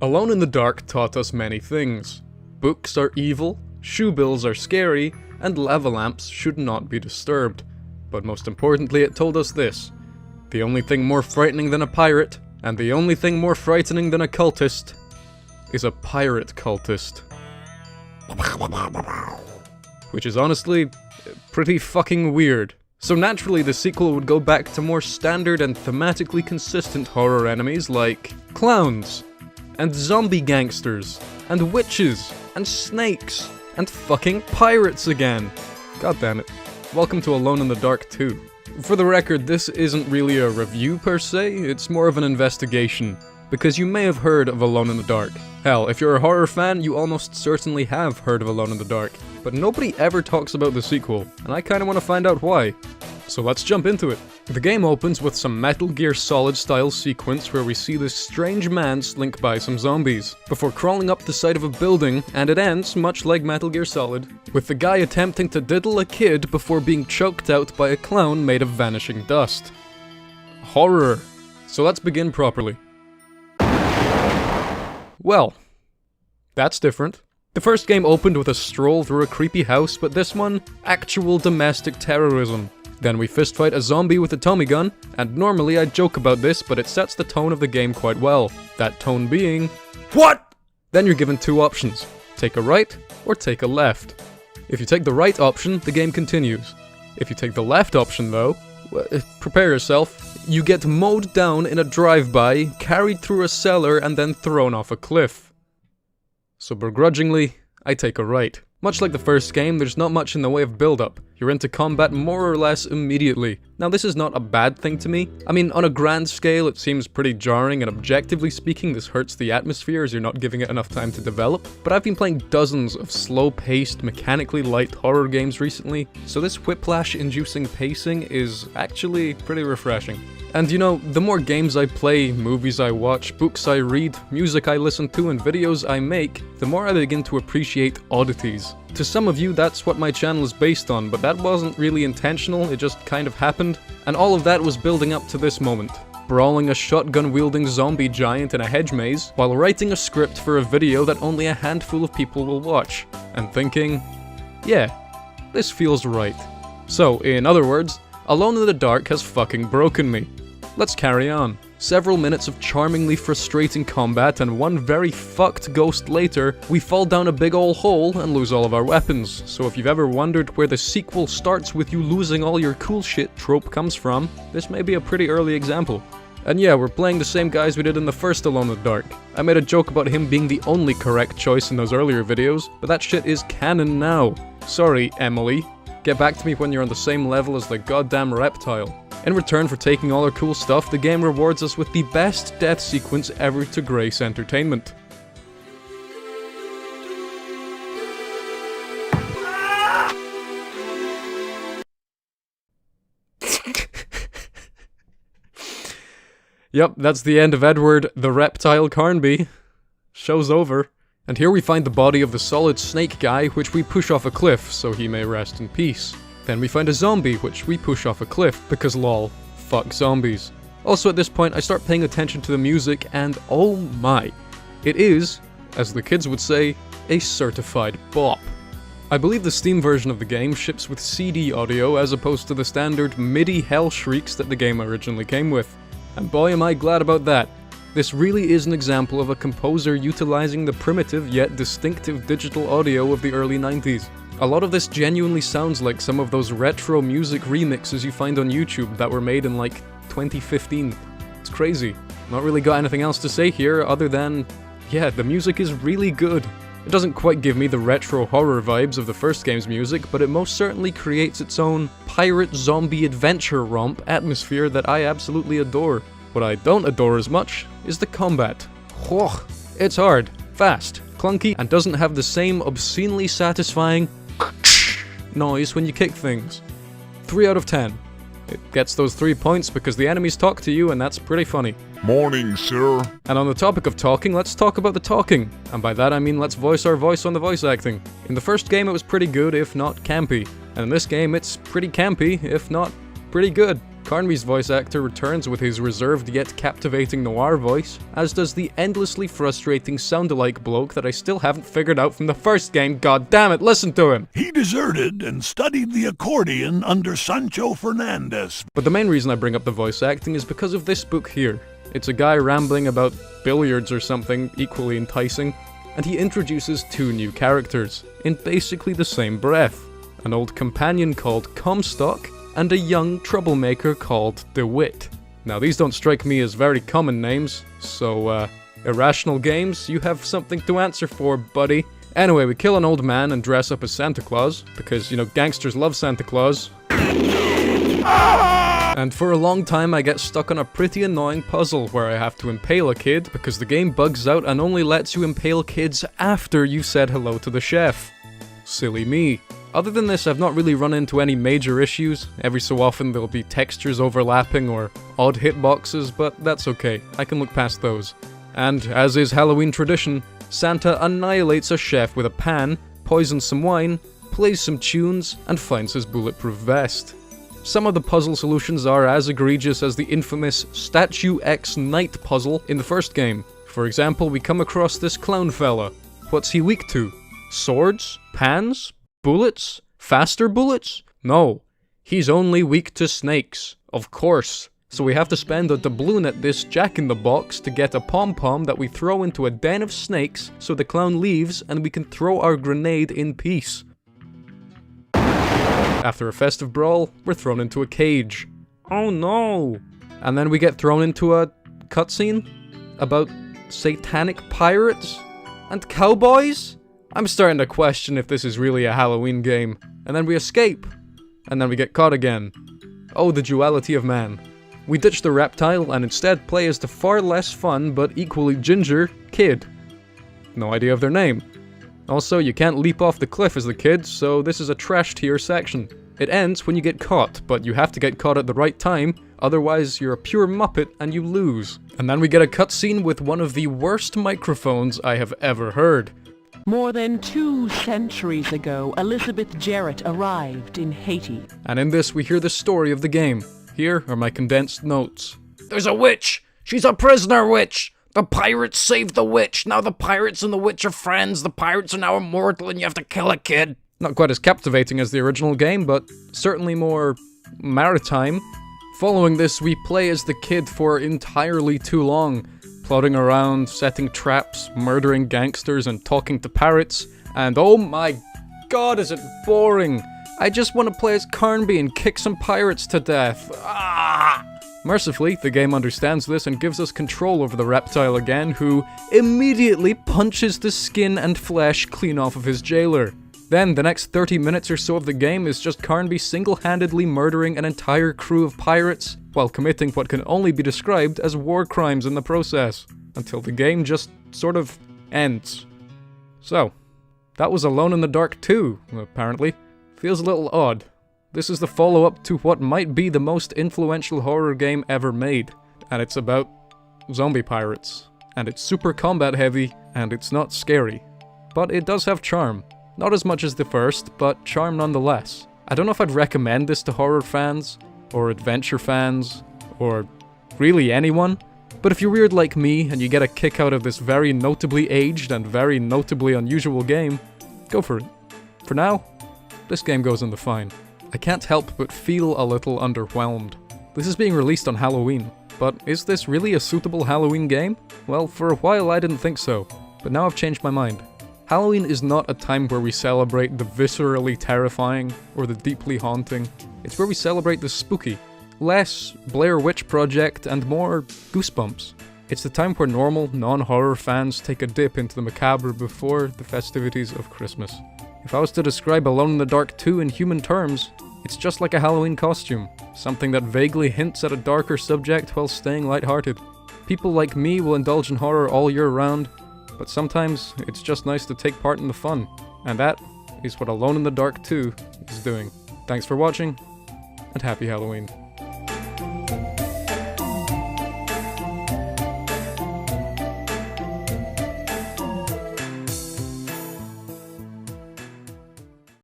Alone in the Dark taught us many things. Books are evil, shoe bills are scary, and lava lamps should not be disturbed. But most importantly, it told us this: the only thing more frightening than a pirate, and the only thing more frightening than a cultist, is a pirate cultist. Which is honestly pretty fucking weird. So naturally the sequel would go back to more standard and thematically consistent horror enemies like clowns, and zombie gangsters, and witches, and snakes, and fucking pirates again. God damn it. Welcome to Alone in the Dark 2. For the record, this isn't really a review per se, it's more of an investigation, because you may have heard of Alone in the Dark. Hell, if you're a horror fan, you almost certainly have heard of Alone in the Dark, but nobody ever talks about the sequel, and I kinda wanna find out why. So let's jump into it. The game opens with some Metal Gear Solid style sequence where we see this strange man slink by some zombies, before crawling up the side of a building, and it ends, much like Metal Gear Solid, with the guy attempting to diddle a kid before being choked out by a clown made of vanishing dust. Horror. So let's begin properly. Well, that's different. The first game opened with a stroll through a creepy house, but this one, actual domestic terrorism. Then we fistfight a zombie with a Tommy gun, and normally I joke about this, but it sets the tone of the game quite well. That tone being, WHAT?! Then you're given two options. Take a right, or take a left. If you take the right option, the game continues. If you take the left option though, prepare yourself, you get mowed down in a drive-by, carried through a cellar, and then thrown off a cliff. So begrudgingly, I take a right. Much like the first game, there's not much in the way of build-up. You're into combat more or less immediately. Now this is not a bad thing to me. I mean, on a grand scale it seems pretty jarring, and objectively speaking this hurts the atmosphere as you're not giving it enough time to develop. But I've been playing dozens of slow-paced, mechanically light horror games recently, so this whiplash-inducing pacing is actually pretty refreshing. And you know, the more games I play, movies I watch, books I read, music I listen to, and videos I make, the more I begin to appreciate oddities. To some of you, that's what my channel is based on, but that wasn't really intentional, it just kind of happened. And all of that was building up to this moment. Brawling a shotgun-wielding zombie giant in a hedge maze, while writing a script for a video that only a handful of people will watch. And thinking, yeah, this feels right. So, in other words, Alone in the Dark has fucking broken me. Let's carry on. Several minutes of charmingly frustrating combat, and one very fucked ghost later, we fall down a big ol' hole and lose all of our weapons. So if you've ever wondered where the sequel starts with you losing all your cool shit trope comes from, this may be a pretty early example. And yeah, we're playing the same guys we did in the first Alone in the Dark. I made a joke about him being the only correct choice in those earlier videos, but that shit is canon now. Sorry, Emily. Get back to me when you're on the same level as the goddamn reptile. In return for taking all our cool stuff, the game rewards us with the best death sequence ever to grace entertainment. Yep, that's the end of Edward the Reptile Carnby. Show's over. And here we find the body of the solid snake guy, which we push off a cliff, so he may rest in peace. Then we find a zombie, which we push off a cliff, because lol, fuck zombies. Also at this point, I start paying attention to the music, and oh my, it is, as the kids would say, a certified bop. I believe the Steam version of the game ships with CD audio as opposed to the standard MIDI hell shrieks that the game originally came with. And boy am I glad about that. This really is an example of a composer utilizing the primitive yet distinctive digital audio of the early 90s. A lot of this genuinely sounds like some of those retro music remixes you find on YouTube that were made in like 2015. It's crazy. Not really got anything else to say here other than, yeah, the music is really good. It doesn't quite give me the retro horror vibes of the first game's music, but it most certainly creates its own pirate zombie adventure romp atmosphere that I absolutely adore. What I don't adore as much is the combat. It's hard, fast, clunky, and doesn't have the same obscenely satisfying noise when you kick things. 3 out of 10. It gets those 3 points because the enemies talk to you, and that's pretty funny. Morning, sir. And on the topic of talking, let's talk about the talking. And by that I mean let's voice our voice on the voice acting. In the first game it was pretty good, if not campy. And in this game it's pretty campy, if not pretty good. Carnby's voice actor returns with his reserved yet captivating noir voice, as does the endlessly frustrating sound-alike bloke that I still haven't figured out from the first game. God damn it, listen to him! He deserted and studied the accordion under Sancho Fernandez. But the main reason I bring up the voice acting is because of this book here. It's a guy rambling about billiards or something equally enticing, and he introduces two new characters, in basically the same breath. An old companion called Comstock, and a young troublemaker called DeWitt. Now these don't strike me as very common names, so Irrational Games, you have something to answer for, buddy. Anyway, we kill an old man and dress up as Santa Claus, because, you know, gangsters love Santa Claus. And for a long time I get stuck on a pretty annoying puzzle where I have to impale a kid because the game bugs out and only lets you impale kids after you said hello to the chef. Silly me. Other than this, I've not really run into any major issues. Every so often there'll be textures overlapping or odd hitboxes, but that's okay. I can look past those. And, as is Halloween tradition, Santa annihilates a chef with a pan, poisons some wine, plays some tunes, and finds his bulletproof vest. Some of the puzzle solutions are as egregious as the infamous Statue X Knight puzzle in the first game. For example, we come across this clown fella. What's he weak to? Swords? Pans? Bullets? Faster bullets? No. He's only weak to snakes. Of course. So we have to spend a doubloon at this jack-in-the-box to get a pom-pom that we throw into a den of snakes so the clown leaves and we can throw our grenade in peace. After a festive brawl, we're thrown into a cage. Oh no! And then we get thrown into a cutscene about satanic pirates and cowboys? I'm starting to question if this is really a Halloween game. And then we escape. And then we get caught again. Oh, the duality of man. We ditch the reptile and instead play as the far less fun but equally ginger kid. No idea of their name. Also, you can't leap off the cliff as the kid, so this is a trash tier section. It ends when you get caught, but you have to get caught at the right time, otherwise you're a pure muppet and you lose. And then we get a cutscene with one of the worst microphones I have ever heard. More than 2 centuries ago, Elizabeth Jarrett arrived in Haiti. And in this we hear the story of the game. Here are my condensed notes. There's a witch! She's a prisoner witch! The pirates saved the witch! Now the pirates and the witch are friends! The pirates are now immortal and you have to kill a kid! Not quite as captivating as the original game, but certainly more maritime. Following this, we play as the kid for entirely too long. Plodding around, setting traps, murdering gangsters, and talking to parrots, and oh my god, is it boring! I just want to play as Carnby and kick some pirates to death. Ah! Mercifully, the game understands this and gives us control over the reptile again, who immediately punches the skin and flesh clean off of his jailer. Then, the next 30 minutes or so of the game is just Carnby single-handedly murdering an entire crew of pirates, while committing what can only be described as war crimes in the process, until the game just sort of ends. So, that was Alone in the Dark 2, apparently. Feels a little odd. This is the follow-up to what might be the most influential horror game ever made, and it's about zombie pirates. And it's super combat heavy, and it's not scary. But it does have charm. Not as much as the first, but charm nonetheless. I don't know if I'd recommend this to horror fans, or adventure fans, or really anyone, but if you're weird like me and you get a kick out of this very notably aged and very notably unusual game, go for it. For now, this game goes in the fine. I can't help but feel a little underwhelmed. This is being released on Halloween, but is this really a suitable Halloween game? Well, for a while I didn't think so, but now I've changed my mind. Halloween is not a time where we celebrate the viscerally terrifying or the deeply haunting. It's where we celebrate the spooky. Less Blair Witch Project and more Goosebumps. It's the time where normal, non-horror fans take a dip into the macabre before the festivities of Christmas. If I was to describe Alone in the Dark 2 in human terms, it's just like a Halloween costume. Something that vaguely hints at a darker subject while staying lighthearted. People like me will indulge in horror all year round, but sometimes it's just nice to take part in the fun. And that is what Alone in the Dark 2 is doing. Thanks for watching, and happy Halloween.